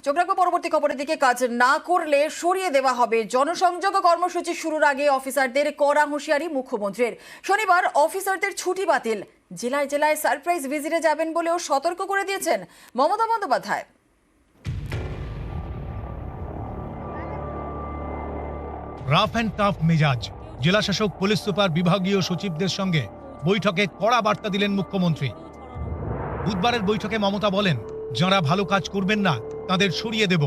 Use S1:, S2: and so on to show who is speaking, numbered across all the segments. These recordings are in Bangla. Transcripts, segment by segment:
S1: চোখ রাখবো পরবর্তী খবরের দিকে। কাজ না করলে সরিয়ে দেওয়া হবে। জনসংযোগ কর্মসূচি শুরুর আগে অফিসারদের কড়া হুঁশিয়ারি মুখ্যমন্ত্রীর। শনিবার অফিসারদের ছুটি বাতিল। জেলায় জেলায় সারপ্রাইজ ভিজিটে যাবেন বলেও সতর্ক করে দিয়েছেন Mamata Bandyopadhyay.
S2: Rough and tough মেজাজ। জেলা শাসক, পুলিশ সুপার, বিভাগীয় সচিবদের সঙ্গে বৈঠকে কড়া বার্তা দিলেন মুখ্যমন্ত্রী। বুধবারের বৈঠকে মমতা বলেন, যাঁরা ভালো কাজ করবেন না তাদের সরিয়ে দেব।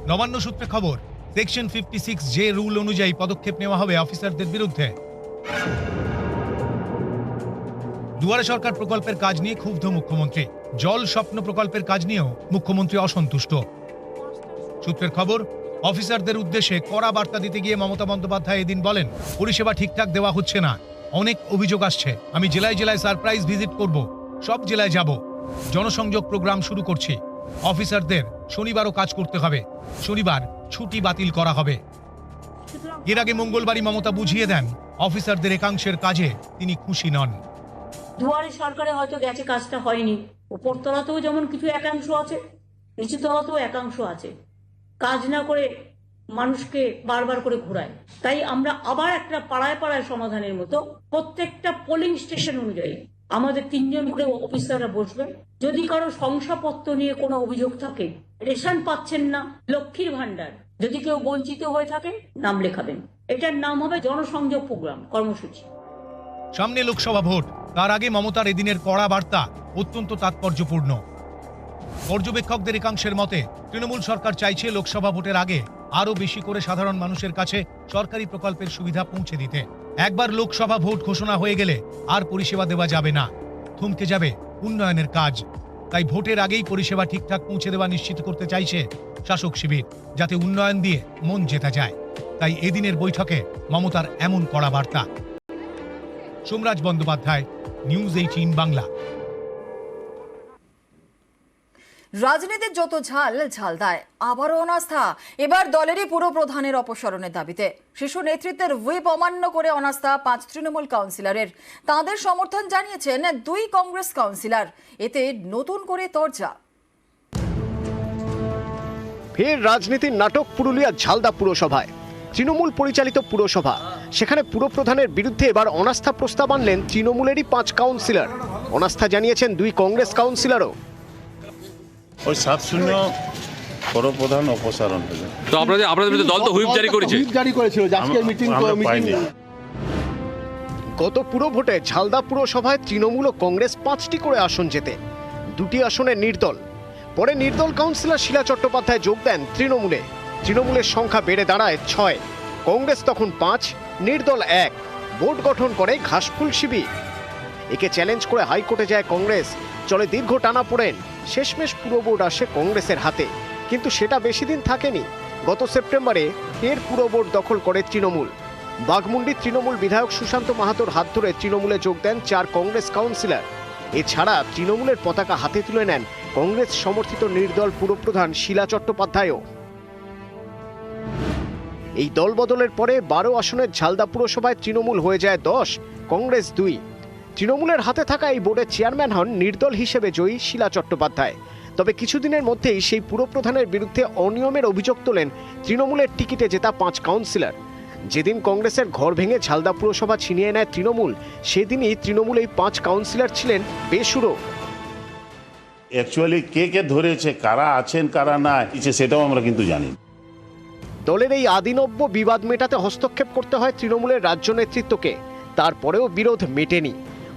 S2: নবান্ন সূত্রে খবর, সেকশন 56 যে রুল অনুযায়ী পদক্ষেপ নেওয়া হবে অফিসারদের বিরুদ্ধে। দুয়ারে সরকার প্রকল্পের কাজ নিয়ে ক্ষুব্ধ মুখ্যমন্ত্রী। জল স্বপ্ন প্রকল্পের কাজ নিয়েও মুখ্যমন্ত্রী অসন্তুষ্ট। সূত্রের খবর, অফিসারদের উদ্দেশ্যে কড়া বার্তা দিতে গিয়ে মমতা বন্দ্যোপাধ্যায় এদিন বলেন, পরিষেবা ঠিকঠাক দেওয়া হচ্ছে না, অনেক অভিযোগ আসছে। আমি জেলায় জেলায় সারপ্রাইজ ভিজিট করব, সব জেলায় যাব, জনসংযোগ প্রোগ্রাম শুরু করছি। অফিসারদের শনিবারও কাজ করতে হবে, শনিবার ছুটি বাতিল করা হবে। এর আগে মঙ্গলবারই মমতা বুঝিয়ে দেন, অফিসারদের একাংশের কাজে তিনি খুশি নন।
S3: দুয়ারে সরকারে হয়তো গেছে, কাজটা হয়নি। উপরতলাতেও যেমন কিছু একাংশ আছে, নিচুতলাতেও একাংশ আছে, কাজ না করে মানুষকে বারবার করে ঘোরায়। তাই আমরা আবার একটা পাড়ায় পাড়ায় সমাধানের মতো প্রত্যেকটা পোলিং স্টেশন অনুযায়ী আমাদের 3 জন করে অফিসাররা বসবেন। যদি কারো শংসাপত্র নিয়ে কোনো অভিযোগ থাকে, রেশন পাচ্ছেন না, লক্ষ্মীর ভান্ডার, যদি কেউ বঞ্চিত হয়ে থাকে, নাম লেখাবেন। এটার নাম হবে জনসংযোগ প্রোগ্রাম কর্মসূচি।
S2: সামনে লোকসভা ভোট, তার আগে মমতার এদিনের কড়া বার্তা অত্যন্ত তাৎপর্যপূর্ণ। পর্যবেক্ষকদের একাংশের মতে, তৃণমূল সরকার চাইছে লোকসভা ভোটের আগে আরো বেশি করে সাধারণ মানুষের কাছে সরকারি প্রকল্পের সুবিধা পৌঁছে দিতে। একবার লোকসভা ভোট ঘোষণা হয়ে গেলে আর পরিষেবা দেওয়া যাবে না, থমকে যাবে উন্নয়নের কাজ। তাই ভোটের আগেই পরিষেবা ঠিকঠাক পৌঁছে দেওয়া নিশ্চিত করতে চাইছে শাসক শিবির, যাতে উন্নয়ন দিয়ে মন জেতা যায়। তাই এদিনের বৈঠকে মমতার এমন কড়া বার্তা। সোমরাজ বন্দ্যোপাধ্যায়, নিউজ 18 বাংলা।
S1: রাজনীতির যত ঝাল ঝালদায় আবারও অনাস্থা। এবার দলেরই পুরো প্রধানের অপসারণের দাবিতে শীর্ষ নেতৃত্বের হুইপ অমান্য করে অনাস্থা 5 তৃণমূল কাউন্সিলরের। তাদের সমর্থন জানিয়েছেন 2 কংগ্রেস কাউন্সিলর। এতে নতুন করে তরজা।
S4: ফের রাজনীতির নাটক পুরুলিয়া ঝালদা পুরসভায়। তৃণমূল পরিচালিত পুরসভা, সেখানে পুরপ্রধানের বিরুদ্ধে এবার অনাস্থা প্রস্তাব আনলেন তৃণমূলেরই 5 কাউন্সিলর। অনাস্থা জানিয়েছেন 2 কংগ্রেস কাউন্সিলরও।
S5: ওই 7-0 পুরপ্রধান অপসারণ হয়েছে।
S6: তো আপনাদের বিরুদ্ধে দল তো হুইপ জারি করেছিল আজকের মিটিং।
S4: গত পুরো ভোটে ঝালদা পুরসভায় তৃণমূল ও কংগ্রেস 5টি করে আসন জেতে, 2টি আসনে নির্দল। পরে নির্দল কাউন্সিলর শিলা চট্টোপাধ্যায় যোগ দেন তৃণমূলে। তৃণমূলের সংখ্যা বেড়ে দাঁড়ায় 6, কংগ্রেস তখন 5, নির্দল 1। বোর্ড গঠন করে ঘাসফুল শিবির। একে চ্যালেঞ্জ করে হাইকোর্টে যায় কংগ্রেস। চলে দীর্ঘ টানাপোড়েন। শেষমেশ পুরো বোর্ড আসে কংগ্রেসের হাতে, কিন্তু সেটা বেশি দিন থাকেনি। গত সেপ্টেম্বরে ফের পুরো বোর্ড দখল করে তৃণমূল। বাঘমুন্ডি তৃণমূল বিধায়ক সুশান্ত মাহাতোর হাত ধরে তৃণমূলে যোগ দেন 4 কংগ্রেস কাউন্সিলর। এছাড়া তৃণমূলের পতাকা হাতে তুলে নেন কংগ্রেস সমর্থিত নির্দল পুরপ্রধান শিলা চট্টোপাধ্যায়ও। এই দলবদলের পরে 12 আসনের ঝালদা পুরসভায় তৃণমূল হয়ে যায় 10, কংগ্রেস 2। তৃণমূলের হাতে থাকা এই বোর্ডের চেয়ারম্যান হন নির্দল হিসেবে জয়ী শিলা চট্টোপাধ্যায়। তবে কিছুদিনের মধ্যেই সেই পুরপ্রধানের বিরুদ্ধে অনিয়মের অভিযোগ তোলেন তৃণমূলের টিকিটে জেতা 5 কাউন্সিলর। যেদিন কংগ্রেসের ঘর ভেঙে ঝালদা পুরসভা ছিনিয়ে নেয় তৃণমূল, সেদিনই তৃণমূল এই 5 কাউন্সিলর ছিলেন বেসুরো।
S5: অ্যাকচুয়ালি কে ধরেছে, কারা আছেন কারা না সেটাও আমরা কিন্তু জানি।
S4: দলের এই আদিনব্য বিবাদ মেটাতে হস্তক্ষেপ করতে হয় তৃণমূলের রাজ্য নেতৃত্বকে। তারপরেও বিরোধ মেটেনি।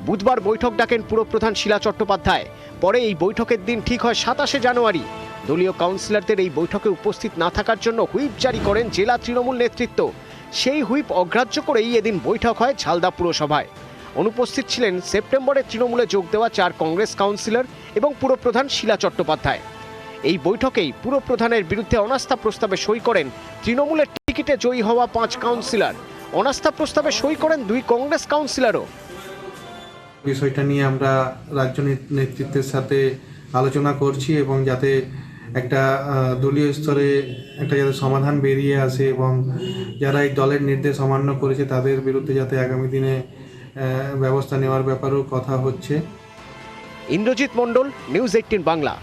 S4: বুধবার বৈঠক ডাকেন পুরপ্রধান শিলা চট্টোপাধ্যায়। পরে এই বৈঠকের দিন ঠিক হয় 27শে জানুয়ারি। দলীয় কাউন্সিলরদের এই বৈঠকে উপস্থিত না থাকার জন্য হুইপ জারি করেন জেলা তৃণমূল নেতৃত্ব। সেই হুইপ অগ্রাহ্য করেই এদিন বৈঠক হয় ঝালদা পুরসভায়। অনুপস্থিত ছিলেন সেপ্টেম্বরে তৃণমূলে যোগ দেওয়া 4 কংগ্রেস কাউন্সিলর এবং পুরপ্রধান শিলা চট্টোপাধ্যায়। এই বৈঠকেই পুরপ্রধানের বিরুদ্ধে অনাস্থা প্রস্তাবে সই করেন তৃণমূলের টিকিটে জয়ী হওয়া 5 কাউন্সিলর। অনাস্থা প্রস্তাবে সই করেন 2 কংগ্রেস কাউন্সিলরও।
S7: বিষয়টা নিয়ে আমরা রাজ্য নেতৃত্বের সাথে আলোচনা করছি এবং যাতে একটা দলীয় স্তরে একটা যাতে সমাধান বেরিয়ে আসে এবং যারা এই দলের নির্দেশ অমান্য করেছে তাদের বিরুদ্ধে যাতে আগামী দিনে ব্যবস্থা নেওয়ার ব্যাপারেও কথা হচ্ছে।
S4: ইন্দ্রজিৎ মণ্ডল, নিউজ 18 বাংলা।